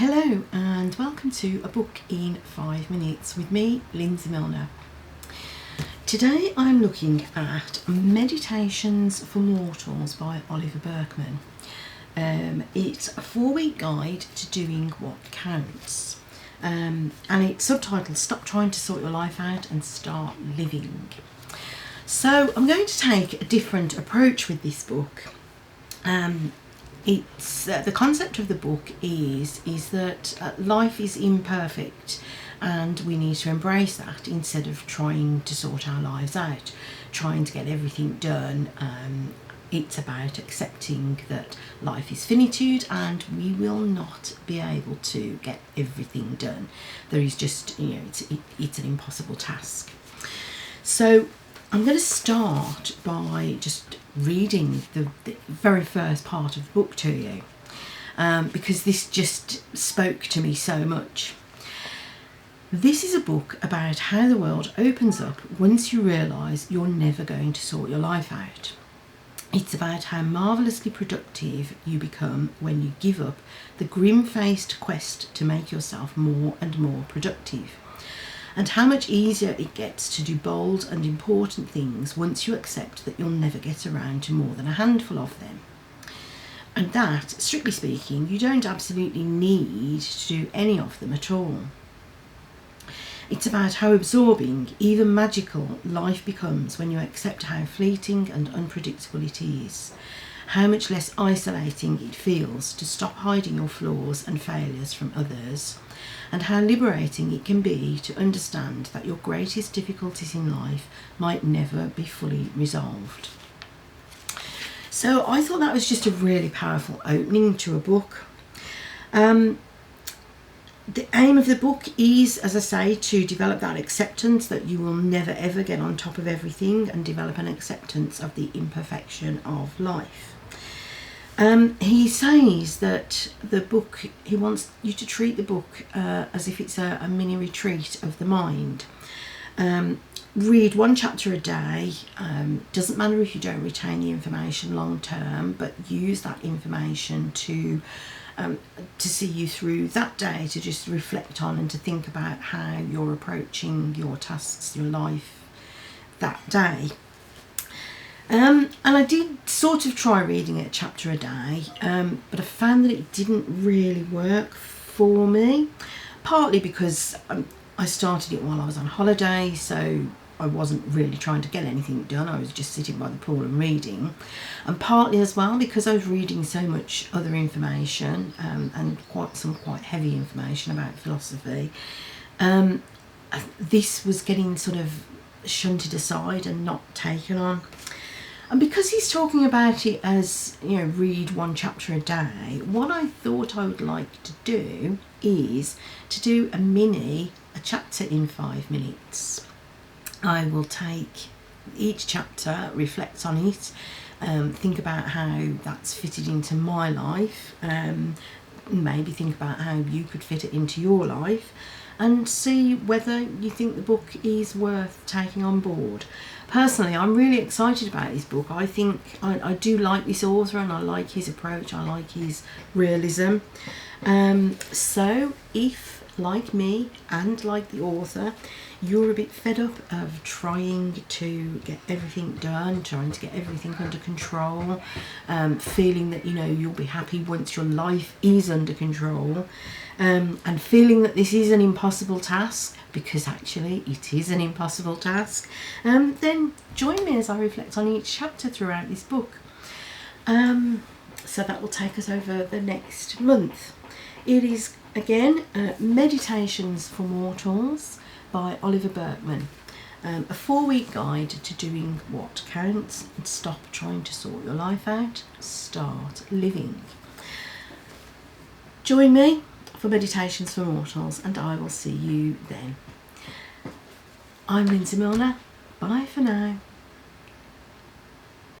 Hello and welcome to A Book in 5 Minutes with me, Lindsay Milner. Today I'm looking at Meditations for Mortals by Oliver Burkeman. It's a 4-week guide to doing what counts. And it's subtitled Stop Trying to Sort Your Life Out and Start Living. So I'm going to take a different approach with this book. It's the concept of the book is that life is imperfect and we need to embrace that instead of trying to sort our lives out, trying to get everything done. It's about accepting that life is finitude and we will not be able to get everything done. There is just, it's an impossible task. So I'm going to start by just reading the very first part of the book to you, because this just spoke to me so much. This is a book about how the world opens up once you realise you're never going to sort your life out. It's about how marvellously productive you become when you give up the grim-faced quest to make yourself more and more productive, and how much easier it gets to do bold and important things once you accept that you'll never get around to more than a handful of them. And that, strictly speaking, you don't absolutely need to do any of them at all. It's about how absorbing, even magical, life becomes when you accept how fleeting and unpredictable it is, how much less isolating it feels to stop hiding your flaws and failures from others, and how liberating it can be to understand that your greatest difficulties in life might never be fully resolved. So I thought that was just a really powerful opening to a book. The aim of the book is, as I say, to develop that acceptance that you will never ever get on top of everything and develop an acceptance of the imperfection of life. He says that the book, he wants you to treat the book as if it's a mini retreat of the mind. Read one chapter a day. Doesn't matter if you don't retain the information long term, but use that information to see you through that day, to just reflect on and to think about how you're approaching your tasks, your life that day. And I did sort of try reading it a chapter a day, but I found that it didn't really work for me, partly because I started it while I was on holiday, so I wasn't really trying to get anything done. I was just sitting by the pool and reading, and partly as well because I was reading so much other information, and quite heavy information about philosophy. This was getting sort of shunted aside and not taken on. And because he's talking about it as, read one chapter a day, what I thought I would like to do is to do a chapter in 5 minutes. I will take each chapter, reflect on it, think about how that's fitted into my life, maybe think about how you could fit it into your life, and see whether you think the book is worth taking on board. Personally, I'm really excited about this book. I think I do like this author and I like his approach, I like his realism. So if, like me and like the author, you're a bit fed up of trying to get everything done, trying to get everything under control, feeling that you'll be happy once your life is under control, and feeling that this is an impossible task, because actually it is an impossible task, then join me as I reflect on each chapter throughout this book. So that will take us over the next month. It is, again, Meditations for Mortals by Oliver Burkeman. A 4-week guide to doing what counts and stop trying to sort your life out, start living. Join me for Meditations for Mortals and I will see you then. I'm Lindsay Milner. Bye for now.